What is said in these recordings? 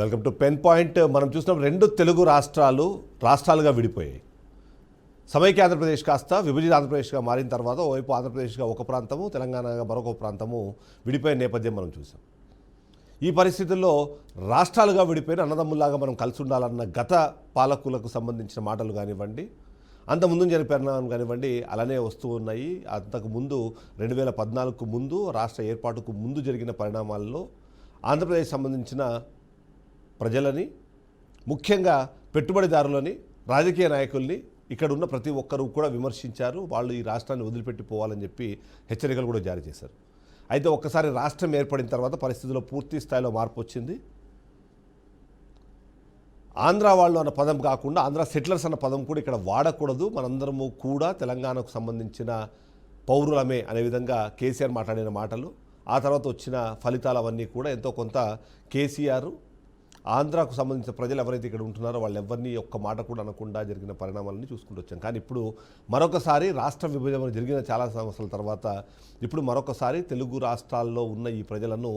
Welcome to pen point. మనం చూసిన రెండు తెలుగు రాష్ట్రాలుగా విడిపోయాయి. సమైక్య ఆంధ్రప్రదేశ్ కాస్త విభజిత ఆంధ్రప్రదేశ్గా మారిన తర్వాత ఓవైపు ఆంధ్రప్రదేశ్గా ఒక ప్రాంతము, తెలంగాణగా మరొక ప్రాంతము విడిపోయిన నేపథ్యం మనం చూసాం. ఈ పరిస్థితుల్లో రాష్ట్రాలుగా విడిపోయిన అన్నదమ్ముల్లాగా మనం కలిసి ఉండాలన్న గత పాలకులకు సంబంధించిన మాటలు కానివ్వండి, అంతకుముందు జరిగిన పరిణామం కానివ్వండి అలానే వస్తూ ఉన్నాయి. అంతకుముందు 2014కు ముందు రాష్ట్ర ఏర్పాటుకు ముందు జరిగిన పరిణామాల్లో ఆంధ్రప్రదేశ్ సంబంధించిన ప్రజలని, ముఖ్యంగా పెట్టుబడిదారులని, రాజకీయ నాయకుల్ని ఇక్కడ ఉన్న ప్రతి ఒక్కరూ కూడా విమర్శించారు. వాళ్ళు ఈ రాష్ట్రాన్ని వదిలిపెట్టి పోవాలని చెప్పి హెచ్చరికలు కూడా జారీ చేశారు. అయితే ఒక్కసారి రాష్ట్రం ఏర్పడిన తర్వాత పరిస్థితుల్లో పూర్తి స్థాయిలో మార్పు వచ్చింది. ఆంధ్ర వాళ్ళు అన్న పదం కాకుండా ఆంధ్ర సెటిలర్స్ అన్న పదం కూడా ఇక్కడ వాడకూడదు, మనందరము కూడా తెలంగాణకు సంబంధించిన పౌరులమే అనే విధంగా కేసీఆర్ మాట్లాడిన మాటలు, ఆ తర్వాత వచ్చిన ఫలితాలు అవన్నీ కూడా ఎంతో కొంత కేసీఆర్ ఆంధ్రాకు సంబంధించిన ప్రజలు ఎవరైతే ఇక్కడ ఉంటున్నారో వాళ్ళు ఎవరిని ఒక్క మాట కూడా అనకుండా జరిగిన పరిణామాలని చూసుకుంటూ వచ్చాం. కానీ ఇప్పుడు మరొకసారి రాష్ట్ర విభజన జరిగిన చాలా సంవత్సరాల తర్వాత ఇప్పుడు మరొకసారి తెలుగు రాష్ట్రాల్లో ఉన్న ఈ ప్రజలను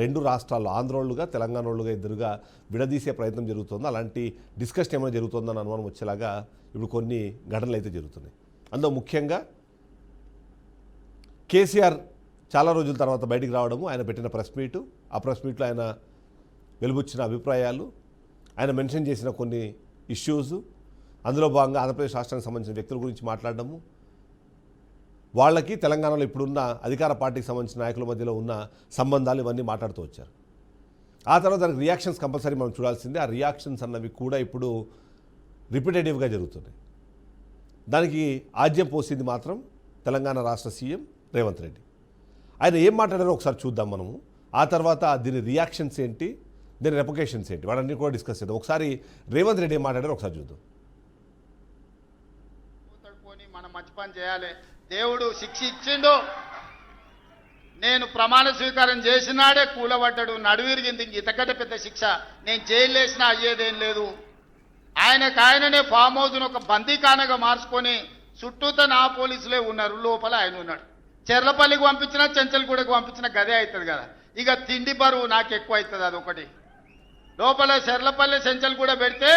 రెండు రాష్ట్రాల్లో ఆంధ్రోళ్ళుగా, తెలంగాణోళ్ళుగా ఇద్దరుగా విడదీసే ప్రయత్నం జరుగుతుందో, అలాంటి డిస్కషన్ ఏమైనా జరుగుతుందని అనుమానం వచ్చేలాగా ఇప్పుడు కొన్ని ఘటనలు అయితే జరుగుతున్నాయి. అందులో ముఖ్యంగా కేసీఆర్ చాలా రోజుల తర్వాత బయటికి రావడము, ఆయన పెట్టిన ప్రెస్ మీటు, ఆ ప్రెస్ మీట్లో ఆయన వెలుబుచ్చిన అభిప్రాయాలు, ఆయన మెన్షన్ చేసిన కొన్ని ఇష్యూస్, అందులో భాగంగా ఆంధ్రప్రదేశ్ రాష్ట్రానికి సంబంధించిన వ్యక్తుల గురించి మాట్లాడడము, వాళ్ళకి తెలంగాణలో ఇప్పుడున్న అధికార పార్టీకి సంబంధించిన నాయకుల మధ్యలో ఉన్న సంబంధాలు ఇవన్నీ మాట్లాడుతూ వచ్చారు. ఆ తర్వాత దానికి రియాక్షన్స్ కంపల్సరీ మనం చూడాల్సిందే. ఆ రియాక్షన్స్ అన్నవి కూడా ఇప్పుడు రిపిటేటివ్గా జరుగుతున్నాయి. దానికి ఆజ్యం పోసింది మాత్రం తెలంగాణ రాష్ట్ర సీఎం రేవంత్ రెడ్డి. ఆయన ఏం మాట్లాడారో ఒకసారి చూద్దాం మనము. ఆ తర్వాత దీని రియాక్షన్స్ ఏంటి, దీని రెప్లికేషన్స్ ఏంటి, వాడన్నీ కూడా డిస్కస్ చేద్దాం. ఒకసారి రేవంత్ రెడ్డి ఏం మాట్లాడారో ఒకసారి చూద్దాం. మనం మంచి పని చేయాలి. దేవుడు శిక్ష ఇచ్చిండు. నేను ప్రమాణ స్వీకారం చేసినాడే కూలబడ్డాడు, నడువిరిగింది. ఇంక ఇంతకంటే పెద్ద శిక్ష నేను జైలు వేసినా అయ్యేదేం లేదు. ఆయననే ఫామ్ హౌస్ను ఒక బందీఖానగా మార్చుకొని చుట్టూతో నా పోలీసులే ఉన్నారు, లోపల ఆయన ఉన్నాడు. చెర్లపల్లికి పంపించినా, చెంచల్గూడకు పంపించినా గదే అవుతుంది కదా. ఇక తిండి బరువు నాకు ఎక్కువ అవుతుంది. అదొకటి. లోపల చెర్లపల్లి చెంచల్గూడ పెడితే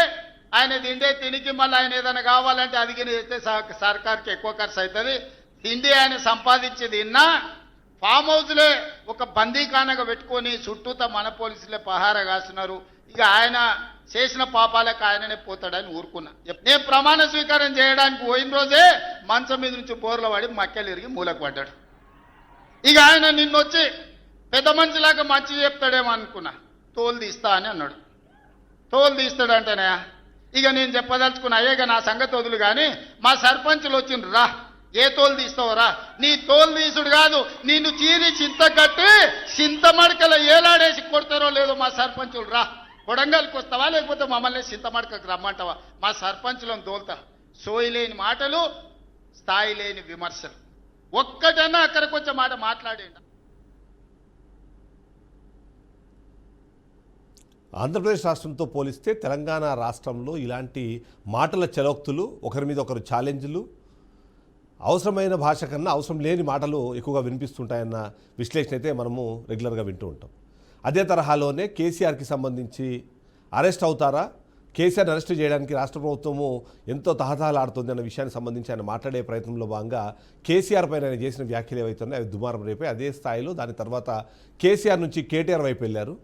ఆయన తిండే తినికి మళ్ళీ ఆయన ఏదైనా కావాలంటే అదిగిన చేస్తే సర్కార్కి ఎక్కువ ఖర్చు అవుతుంది. తిండి ఆయన సంపాదించేది ఇన్నా ఫామ్ హౌస్లే ఒక బందీఖానగా పెట్టుకొని చుట్టూతో మన పోలీసులే పహారా కాస్తున్నారు. ఇక ఆయన చేసిన పాపాలకు ఆయననే పోతాడని ఊరుకున్నా. నేను ప్రమాణ స్వీకారం చేయడానికి పోయిన రోజే మంచం మీద నుంచి బోర్ల పడి మక్కెలు ఇరిగి మూలకు పడ్డాడు. ఇక ఆయన నిన్నొచ్చి పెద్ద మనిషిలాగా మంచి చెప్తాడేమో అనుకున్నా. తోలు తీస్తా అని అన్నాడు. తోలు తీస్తాడంటేనే ఇక నేను చెప్పదలుచుకున్నా, అయ్యేగా నా సంగతి వదులు కానీ మా సర్పంచులు వచ్చిండ్రు, రా ఏ తోలు తీస్తావురా, నీ తోలు తీసుడు కాదు నిన్ను చీరి చింత కట్టి చింత మడకల ఏలాడేసి కొడతారో లేదో మా సర్పంచులు, రా కొడంగల్కి వస్తావా లేకపోతే మమ్మల్ని చింతమడకకు రమ్మంటావా, మా సర్పంచులను తోలుతా. సోయి లేని మాటలు, స్థాయి లేని విమర్శలు. ఒక్కటన్నా అక్కడికి వచ్చే మాట మాట్లాడేయండి. ఆంధ్రప్రదేశ్ రాష్ట్రంతో పోలిస్తే తెలంగాణ రాష్ట్రంలో ఇలాంటి మాటల చలోక్తులు, ఒకరి మీద ఒకరు ఛాలెంజ్లు, అవసరమైన భాష కన్నా అవసరం లేని మాటలు ఎక్కువగా వినిపిస్తుంటాయన్న విశ్లేషణ అయితే మనము రెగ్యులర్గా వింటూ ఉంటాం. అదే తరహాలోనే కేసీఆర్కి సంబంధించి అరెస్ట్ అవుతారా, కేసీఆర్ని అరెస్ట్ చేయడానికి రాష్ట్ర ప్రభుత్వము ఎంతో తహతహలాడుతుంది అన్న విషయానికి సంబంధించి ఆయన మాట్లాడే ప్రయత్నంలో భాగంగా కేసీఆర్ పైన ఆయన చేసిన వ్యాఖ్యలు ఏవైతున్నాయో అవి దుమారం రేపే. అదే స్థాయిలో దాని తర్వాత కేసీఆర్ నుంచి కేటీఆర్ వైపు వెళ్ళారు.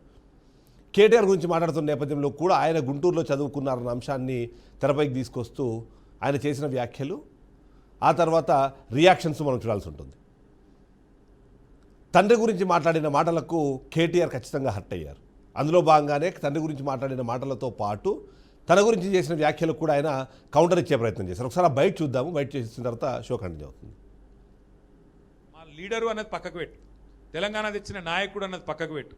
కేటీఆర్ గురించి మాట్లాడుతున్న నేపథ్యంలో కూడా ఆయన గుంటూరులో చదువుకున్నారన్న అంశాన్ని తెరపైకి తీసుకొస్తూ ఆయన చేసిన వ్యాఖ్యలు, ఆ తర్వాత రియాక్షన్స్ మనం చూడాల్సి ఉంటుంది. తండ్రి గురించి మాట్లాడిన మాటలకు కేటీఆర్ ఖచ్చితంగా హర్ట్ అయ్యారు. అందులో భాగంగానే తండ్రి గురించి మాట్లాడిన మాటలతో పాటు తన గురించి చేసిన వ్యాఖ్యలకు కూడా ఆయన కౌంటర్ ఇచ్చే ప్రయత్నం చేశారు. ఒకసారి బయట చూద్దాము. బయట చేసిన తర్వాత షో కంటిన్యూ అవుతుంది. మా లీడరు అన్నది పక్కకు పెట్టు, తెలంగాణ తెచ్చిన నాయకుడు అన్నది పక్కకు పెట్టు,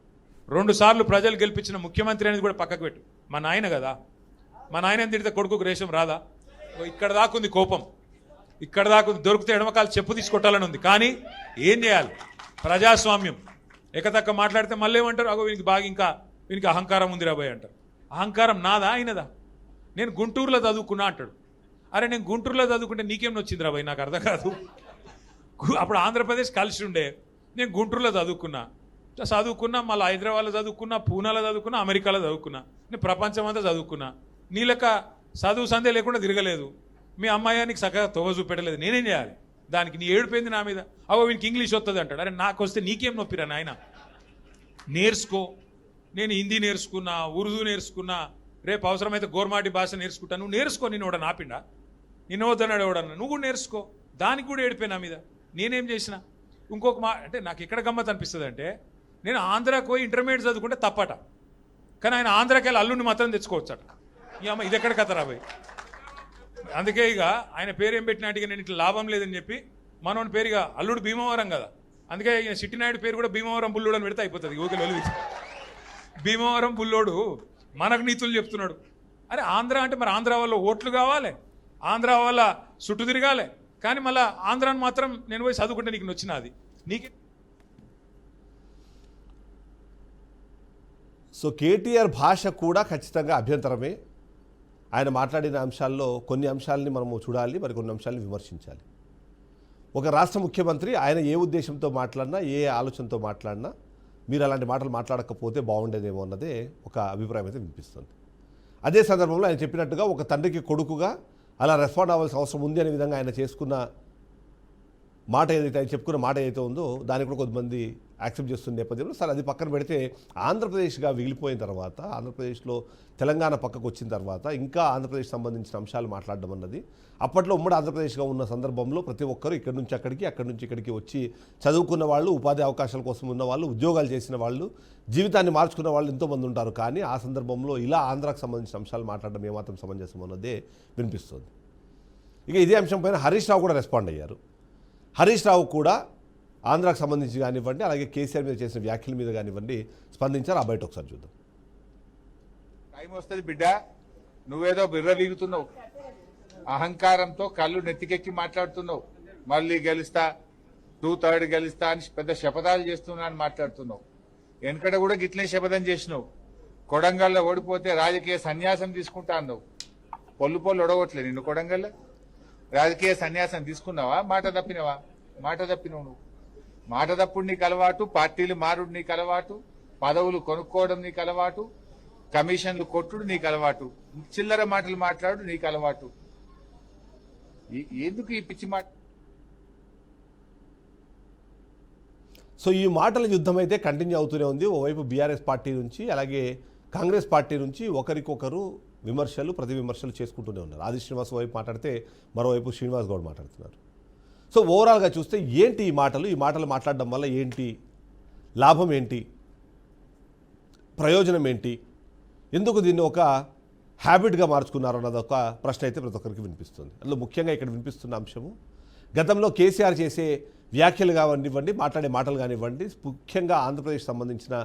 2 సార్లు ప్రజలు గెలిపించిన ముఖ్యమంత్రి అనేది కూడా పక్కకు పెట్టు. మా నాయన కదా, మా నాయన తిడితే కొడుకుకు రేషం రాదా? ఇక్కడ దాకుంది కోపం, ఇక్కడ దాకుంది. దొరికితే ఎడమకాలు చెప్పు తీసుకొట్టాలని ఉంది. కానీ ఏం చేయాలి? ప్రజాస్వామ్యం. ఎకతక్క మాట్లాడితే మళ్ళీ ఏమంటారు, అగో వీనికి బాగా ఇంకా వీనికి అహంకారం ఉంది రాబోయ్ అంటారు. అహంకారం నాదా ఆయనదా? నేను గుంటూరులో చదువుకున్నా అంటాడు. అరే నేను గుంటూరులో చదువుకుంటే నీకేం వచ్చింది రాబోయ్, నాకు అర్థం కాదు. అప్పుడు ఆంధ్రప్రదేశ్ కలిసి ఉండే, నేను గుంటూరులో చదువుకున్నా, చదువుకున్నా, మళ్ళీ హైదరాబాద్లో చదువుకున్నా, పూనాలో చదువుకున్నా, అమెరికాలో చదువుకున్నా, నేను ప్రపంచం అంతా చదువుకున్నా. నీ లెక్క చదువు సందే లేకుండా తిరగలేదు. మీ అమ్మాయి నీకు చక్కగా తోవ చూపెట్టలేదు. నేనేం చేయాలి దానికి? నీ ఏడిపోయింది నా మీద. అవో వీనికి ఇంగ్లీష్ వస్తుంది అంటాడు. అరే నాకు వస్తే నీకేం నొప్పిరా నాయన? నేర్చుకో. నేను హిందీ నేర్చుకున్నా, ఉర్దూ నేర్చుకున్నా, రేపు అవసరమైతే గోర్మాటి భాష నేర్చుకుంటా. నువ్వు నేర్చుకో. నేను కూడా నాపిండా? నిన్న వద్దన్నాడు ఎవడన్నా. నువ్వు కూడా నేర్చుకో. దానికి కూడా ఏడిపోయి నా మీద. నేనేం చేసిన? ఇంకొక అంటే నాకు ఎక్కడ గమ్మత్ అనిపిస్తుంది అంటే, నేను ఆంధ్రాకి పోయి ఇంటర్మీడియట్ చదువుకుంటే తప్పట, కానీ ఆయన ఆంధ్రాకి వెళ్ళి అల్లుడిని మాత్రం తెచ్చుకోవచ్చట. ఈ అమ్మ ఇది ఎక్కడ కథ రాబోయ్. అందుకే ఇక ఆయన పేరు ఏం పెట్టినట్టుగా నేను ఇట్లా లాభం లేదని చెప్పి మనోని పేరుగా అల్లుడు భీమవరం కదా, అందుకే ఈయన సిట్టినాయుడు పేరు కూడా భీమవరం బుల్లోడు అని పెడితే అయిపోతుంది. ఊకే వెలుగు భీమవరం బుల్లోడు మనకు నీతులు చెప్తున్నాడు. అరే ఆంధ్ర అంటే మరి ఆంధ్ర వల్ల ఓట్లు కావాలి, ఆంధ్ర వల్ల చుట్టూ తిరగాలి, కానీ మళ్ళీ ఆంధ్రాని మాత్రం నేను పోయి చదువుకుంటే నీకు నచ్చినది నీకే. సో కేటీఆర్ భాష కూడా ఖచ్చితంగా అభ్యంతరమే. ఆయన మాట్లాడిన అంశాల్లో కొన్ని అంశాలని మనము చూడాలి, మరి కొన్ని అంశాలని విమర్శించాలి. ఒక రాష్ట్ర ముఖ్యమంత్రి ఆయన ఏ ఉద్దేశంతో మాట్లాడినా, ఏ ఆలోచనతో మాట్లాడినా, మీరు అలాంటి మాటలు మాట్లాడకపోతే బాగుండేదేమో అన్నదే ఒక అభిప్రాయం అయితే వినిపిస్తుంది. అదే సందర్భంలో ఆయన చెప్పినట్టుగా ఒక తండ్రికి కొడుకుగా అలా రెస్పాండ్ అవ్వాల్సిన అవసరం ఉంది అనే విధంగా ఆయన చేసుకున్న మాట ఏదైతే ఆయన చెప్పుకున్న మాట ఏదైతే ఉందో దాన్ని కూడా కొంతమంది యాక్సెప్ట్ చేస్తున్న నేపథ్యంలో సరే అది పక్కన పెడితే ఆంధ్రప్రదేశ్గా మిగిలిపోయిన తర్వాత, ఆంధ్రప్రదేశ్లో తెలంగాణ పక్కకు వచ్చిన తర్వాత ఇంకా ఆంధ్రప్రదేశ్ సంబంధించిన అంశాలు మాట్లాడడం అన్నది, అప్పట్లో ఉమ్మడి ఆంధ్రప్రదేశ్గా ఉన్న సందర్భంలో ప్రతి ఒక్కరు ఇక్కడి నుంచి అక్కడికి, అక్కడి నుంచి ఇక్కడికి వచ్చి చదువుకున్న వాళ్ళు, ఉపాధి అవకాశాల కోసం ఉన్న వాళ్ళు, ఉద్యోగాలు చేసిన వాళ్ళు, జీవితాన్ని మార్చుకున్న వాళ్ళు ఎంతోమంది ఉంటారు. కానీ ఆ సందర్భంలో ఇలా ఆంధ్రాకు సంబంధించిన అంశాలు మాట్లాడడం ఏమాత్రం సమంజసం అన్నదే వినిపిస్తుంది. ఇక ఇదే అంశం పైన హరీష్ రావు కూడా రెస్పాండ్ అయ్యారు. హరీష్ రావు కూడా ఆంధ్రాకు సంబంధించి కానివ్వండి, అలాగే కేసీఆర్ మీద చేసిన వ్యాఖ్యల మీద కానివ్వండి స్పందించారు. ఆ బయట ఒకసారి చూద్దాం. టైం వస్తుంది బిడ్డ, నువ్వేదో బిర్ర వీగుతున్నావు, అహంకారంతో కళ్ళు నెత్తికెక్కి మాట్లాడుతున్నావు. మళ్ళీ గెలుస్తా, 2/3 గెలుస్తా అని పెద్ద శపథాలు చేస్తున్నా అని మాట్లాడుతున్నావు. వెనకడ కూడా గిట్లే శపథం చేసినావు. కొడంగల్లో ఓడిపోతే రాజకీయ సన్యాసం తీసుకుంటా అన్నావు. పొల్లు ఒడగొట్లే నిన్ను కొడంగల్లో. రాజకీయ సన్యాసం తీసుకున్నావా? మాట తప్పినవా? మాట తప్పినవు నువ్వు. మాట తప్పుడు నీకు అలవాటు, పార్టీలు మారుడు నీకు అలవాటు, పదవులు కొనుక్కోవడం నీకు అలవాటు, కమిషన్లు కొట్టుడు నీకు అలవాటు, చిల్లర మాటలు మాట్లాడు నీకు అలవాటు. ఎందుకు ఈ పిచ్చి మాట? సో ఈ మాటల యుద్ధం అయితే కంటిన్యూ అవుతూనే ఉంది. ఓవైపు బీఆర్ఎస్ పార్టీ నుంచి, అలాగే కాంగ్రెస్ పార్టీ నుంచి ఒకరికొకరు విమర్శలు, ప్రతి విమర్శలు చేసుకుంటూనే ఉన్నారు. ఆది శ్రీనివాస్ వైపు మాట్లాడితే మరోవైపు శ్రీనివాస్ గౌడ్ మాట్లాడుతున్నారు. సో ఓవరాల్గా చూస్తే ఏంటి ఈ మాటలు మాట్లాడడం వల్ల ఏంటి లాభం, ఏంటి ప్రయోజనం, ఏంటి, ఎందుకు దీన్ని ఒక హ్యాబిట్గా మార్చుకున్నారు అన్నది ఒక ప్రశ్న అయితే ప్రతి ఒక్కరికి వినిపిస్తుంది. అందులో ముఖ్యంగా ఇక్కడ వినిపిస్తున్న అంశము గతంలో కేసీఆర్ చేసే వ్యాఖ్యలు కానివ్వండి, మాట్లాడే మాటలు కానివ్వండి, ముఖ్యంగా ఆంధ్రప్రదేశ్ సంబంధించిన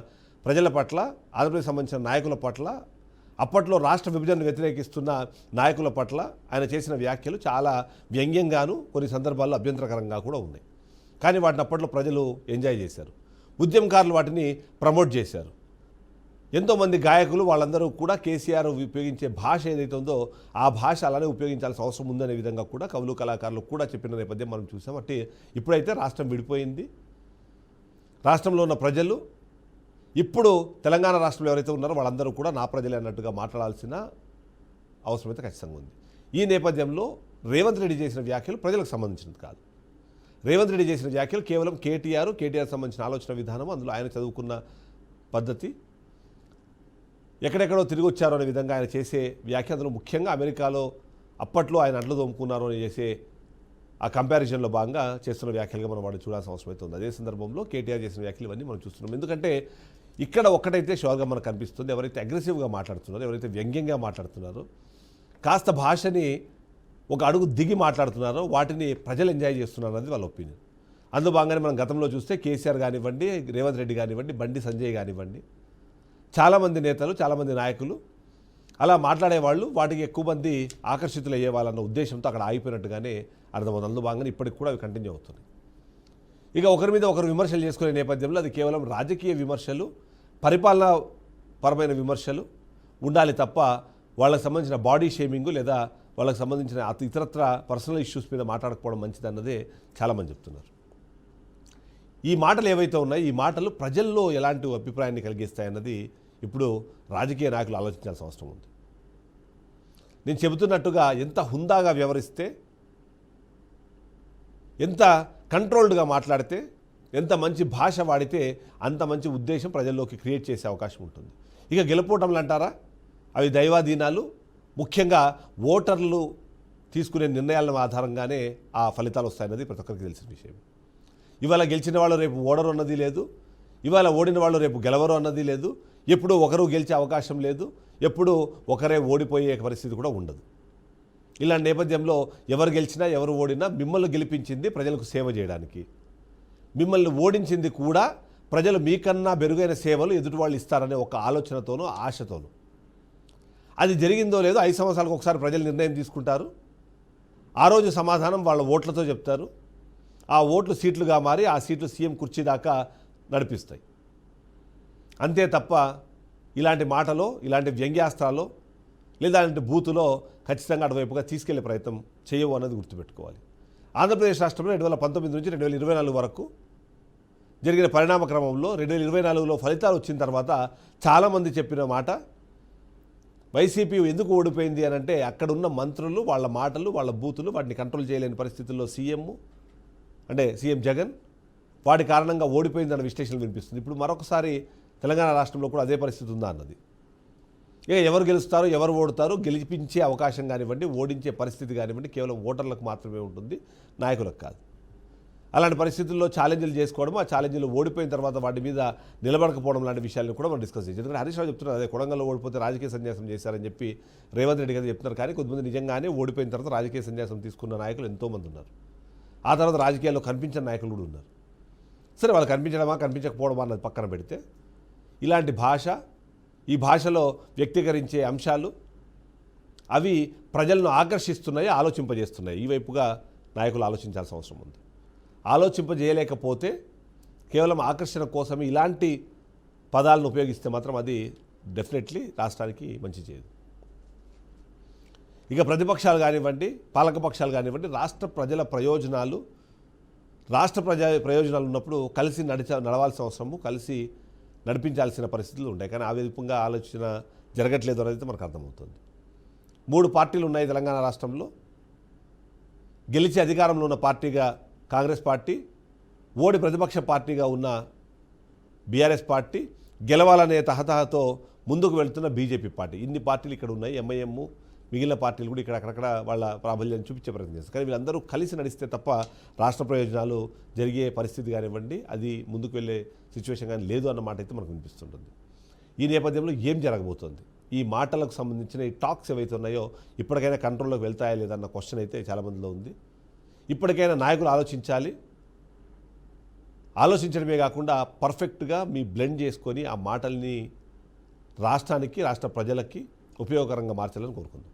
ప్రజల పట్ల, ఆంధ్రప్రదేశ్ సంబంధించిన నాయకుల పట్ల, అప్పట్లో రాష్ట్ర విభజనను వ్యతిరేకిస్తున్న నాయకుల పట్ల ఆయన చేసిన వ్యాఖ్యలు చాలా వ్యంగ్యంగాను, కొన్ని సందర్భాల్లో అభ్యంతరకరంగా కూడా ఉన్నాయి. కానీ వాటిని అప్పట్లో ప్రజలు ఎంజాయ్ చేశారు. ఉద్యమకారులు వాటిని ప్రమోట్ చేశారు. ఎంతోమంది గాయకులు వాళ్ళందరూ కూడా కేసీఆర్ ఉపయోగించే భాష ఏదైతే ఉందో ఆ భాష అలానే ఉపయోగించాల్సిన అవసరం ఉందనే విధంగా కూడా కవులు, కళాకారులు కూడా చెప్పిన నేపథ్యం మనం చూసాం. అంటే ఇప్పుడైతే రాష్ట్రం విడిపోయింది. రాష్ట్రంలో ఉన్న ప్రజలు ఇప్పుడు తెలంగాణ రాష్ట్రంలో ఎవరైతే ఉన్నారో వాళ్ళందరూ కూడా నా ప్రజలే అన్నట్టుగా మాట్లాడాల్సిన అవసరమైతే ఖచ్చితంగా ఉంది. ఈ నేపథ్యంలో రేవంత్ రెడ్డి చేసిన వ్యాఖ్యలు ప్రజలకు సంబంధించినది కాదు. రేవంత్ రెడ్డి చేసిన వ్యాఖ్యలు కేవలం కేటీఆర్ సంబంధించిన ఆలోచన విధానం, అందులో ఆయన చదువుకున్న పద్ధతి, ఎక్కడెక్కడో తిరిగి వచ్చారో అనే విధంగా ఆయన చేసే వ్యాఖ్య, అందులో ముఖ్యంగా అమెరికాలో అప్పట్లో ఆయన అడ్లు తోముకున్నారో అని చేసే ఆ కంపారిజన్లో భాగంగా చేస్తున్న వ్యాఖ్యలుగా మనం వాడు చూడాల్సిన అవసరం అయితే ఉంది. అదే సందర్భంలో కేటీఆర్ చేసిన వ్యాఖ్యలు ఇవన్నీ మనం చూస్తున్నాం. ఎందుకంటే ఇక్కడ ఒక్కటైతే షోర్గా మనకు కనిపిస్తుంది, ఎవరైతే అగ్రెసివ్గా మాట్లాడుతున్నారో, ఎవరైతే వ్యంగ్యంగా మాట్లాడుతున్నారో, కాస్త భాషని ఒక అడుగు దిగి మాట్లాడుతున్నారో వాటిని ప్రజలు ఎంజాయ్ చేస్తున్నారు అనేది వాళ్ళ ఒపీనియన్. అందులో భాగంగానే మనం గతంలో చూస్తే కేసీఆర్ కానివ్వండి, రేవంత్ రెడ్డి కానివ్వండి, బండి సంజయ్ కానివ్వండి, చాలామంది నేతలు, చాలామంది నాయకులు అలా మాట్లాడేవాళ్ళు, వాటికి ఎక్కువ మంది ఆకర్షితులు అయ్యేవాళ్ళన్న ఉద్దేశంతో అక్కడ ఆగిపోయినట్టుగానే అర్థమవుతుంది. అందులో భాగంగా ఇప్పటికి కూడా అవి కంటిన్యూ అవుతున్నాయి. ఇక ఒకరి మీద ఒకరు విమర్శలు చేసుకునే నేపథ్యంలో అది కేవలం రాజకీయ విమర్శలు, పరిపాలనా పరమైన విమర్శలు ఉండాలి తప్ప వాళ్ళకి సంబంధించిన బాడీ షేమింగ్ లేదా వాళ్ళకి సంబంధించిన ఇతరత్ర పర్సనల్ ఇష్యూస్ మీద మాట్లాడకపోవడం మంచిదన్నదే చాలామంది చెప్తున్నారు. ఈ మాటలు ఏవైతే ఉన్నాయో ఈ మాటలు ప్రజల్లో ఎలాంటి అభిప్రాయాన్ని కలిగిస్తాయన్నది ఇప్పుడు రాజకీయ నాయకులు ఆలోచించాల్సిన అవసరం ఉంది. నేను చెబుతున్నట్టుగా ఎంత హుందాగా వ్యవహరిస్తే, ఎంత కంట్రోల్డ్గా మాట్లాడితే, ఎంత మంచి భాష వాడితే అంత మంచి ఉద్దేశం ప్రజల్లోకి క్రియేట్ చేసే అవకాశం ఉంటుంది. ఇక గెలుపోవటంలు అంటారా, అవి దైవాధీనాలు. ముఖ్యంగా ఓటర్లు తీసుకునే నిర్ణయాల ఆధారంగానే ఆ ఫలితాలు వస్తాయన్నది ప్రతి ఒక్కరికి తెలిసిన విషయం. ఇవాళ గెలిచిన వాళ్ళు రేపు ఓడరు అన్నది లేదు, ఇవాళ ఓడిన వాళ్ళు రేపు గెలవరు అన్నది లేదు, ఎప్పుడు ఒకరు గెలిచే అవకాశం లేదు, ఎప్పుడు ఒకరే ఓడిపోయే పరిస్థితి కూడా ఉండదు. ఇలాంటి నేపథ్యంలో ఎవరు గెలిచినా ఎవరు ఓడినా మిమ్మల్ని గెలిపించింది ప్రజలకు సేవ చేయడానికి, మిమ్మల్ని ఓడించింది కూడా ప్రజలు మీకన్నా మెరుగైన సేవలు ఎదుటి వాళ్ళు ఇస్తారనే ఒక ఆలోచనతోనూ ఆశతోనూ. అది జరిగిందో లేదో 5 సంవత్సరాలకు ఒకసారి ప్రజలు నిర్ణయం తీసుకుంటారు. ఆ రోజు సమాధానం వాళ్ళ ఓట్లతో చెప్తారు. ఆ ఓట్లు సీట్లుగా మారి ఆ సీట్లు సీఎం కుర్చీ దాకా నడిపిస్తాయి. అంతే తప్ప ఇలాంటి మాటలో, ఇలాంటి వ్యంగ్యాస్త్రాలు లేదా ఇలాంటి బూతులో ఖచ్చితంగా అటువైపుగా తీసుకెళ్లే ప్రయత్నం చేయవు అన్నది గుర్తుపెట్టుకోవాలి. ఆంధ్రప్రదేశ్ రాష్ట్రంలో 2019 నుంచి 2024 వరకు జరిగిన పరిణామ క్రమంలో 2024లో ఫలితాలు వచ్చిన తర్వాత చాలామంది చెప్పిన మాట, వైసీపీ ఎందుకు ఓడిపోయింది అని అంటే అక్కడున్న మంత్రులు, వాళ్ళ మాటలు, వాళ్ళ బూతులు, వాటిని కంట్రోల్ చేయలేని పరిస్థితుల్లో సీఎం జగన్ వాటి కారణంగా ఓడిపోయిందన్న విశ్లేషణ వినిపిస్తుంది. ఇప్పుడు మరొకసారి తెలంగాణ రాష్ట్రంలో కూడా అదే పరిస్థితి ఉందా అన్నది. ఇక ఎవరు గెలుస్తారో ఎవరు ఓడతారో గెలిపించే అవకాశం కానివ్వండి, ఓడించే పరిస్థితి కానివ్వండి కేవలం ఓటర్లకు మాత్రమే ఉంటుంది, నాయకులకు కాదు. అలాంటి పరిస్థితుల్లో ఛాలెంజ్లు చేసుకోవడం, ఆ ఛాలెంజ్లు ఓడిపోయిన తర్వాత వాటి మీద నిలబడకపోవడం లాంటి విషయాలను కూడా మనం డిస్కస్ చేయాలి. ఎందుకంటే హరీష్ రావు చెప్తున్నారు, అదే కొడంగల్లో ఓడిపోతే రాజకీయ సన్యాసం చేశారని చెప్పి రేవంత్ రెడ్డి గారు చెప్తున్నారు. కానీ కొంతమంది నిజంగానే ఓడిపోయిన తర్వాత రాజకీయ సన్యాసం తీసుకున్న నాయకులు ఎంతోమంది ఉన్నారు. ఆ తర్వాత రాజకీయాల్లో కనిపించిన నాయకులు కూడా ఉన్నారు. సరే, వాళ్ళు కనిపించడమా కనిపించకపోవడమా అన్నది పక్కన పెడితే, ఇలాంటి భాష, ఈ భాషలో వ్యక్తీకరించే అంశాలు అవి ప్రజలను ఆకర్షిస్తున్నాయి, ఆలోచింపజేస్తున్నాయి. ఈ వైపుగా నాయకులు ఆలోచించాల్సిన అవసరం ఉంది. ఆలోచింపజేయలేకపోతే కేవలం ఆకర్షణ కోసమే ఇలాంటి పదాలను ఉపయోగిస్తే మాత్రం అది డెఫినెట్లీ రాష్ట్రానికి మంచి చేయదు. ఇక ప్రతిపక్షాలు కానివ్వండి, పాలకపక్షాలు కానివ్వండి, రాష్ట్ర ప్రజల ప్రయోజనాలు ఉన్నప్పుడు కలిసి నడవాల్సిన అవసరము, కలిసి నడిపించాల్సిన పరిస్థితులు ఉంటాయి. కానీ ఆ విధంగా ఆలోచన జరగట్లేదు అనేది మనకు అర్థమవుతుంది. 3 పార్టీలు ఉన్నాయి తెలంగాణ రాష్ట్రంలో. గెలిచి అధికారంలో ఉన్న పార్టీగా కాంగ్రెస్ పార్టీ, ఓడి ప్రతిపక్ష పార్టీగా ఉన్న బీఆర్ఎస్ పార్టీ, గెలవాలనే తహతహతో ముందుకు వెళ్తున్న బీజేపీ పార్టీ. ఇన్ని పార్టీలు ఇక్కడ ఉన్నాయి. ఎంఐఎం, మిగిలిన పార్టీలు కూడా ఇక్కడ అక్కడక్కడ వాళ్ళ ప్రాబల్యాన్ని చూపించే ప్రయత్నం చేస్తారు. కానీ వీళ్ళందరూ కలిసి నడిస్తే తప్ప రాష్ట్ర ప్రయోజనాలు జరిగే పరిస్థితి కానివ్వండి, అది ముందుకు వెళ్ళే సిచ్యువేషన్ కానీ లేదు అన్నమాట అయితే మనకు వినిపిస్తుంటుంది. ఈ నేపథ్యంలో ఏం జరగబోతోంది, ఈ మాటలకు సంబంధించిన ఈ టాక్స్ ఏవైతే ఉన్నాయో ఇప్పటికైనా కంట్రోల్లోకి వెళ్తాయా లేదన్న క్వశ్చన్ అయితే చాలామందిలో ఉంది. ఇప్పటికైనా నాయకులు ఆలోచించాలి. ఆలోచించడమే కాకుండా పర్ఫెక్ట్గా మీ బ్లెండ్ చేసుకొని ఆ మాటల్ని రాష్ట్రానికి, రాష్ట్ర ప్రజలకి ఉపయోగకరంగా మార్చాలని కోరుకుందాం.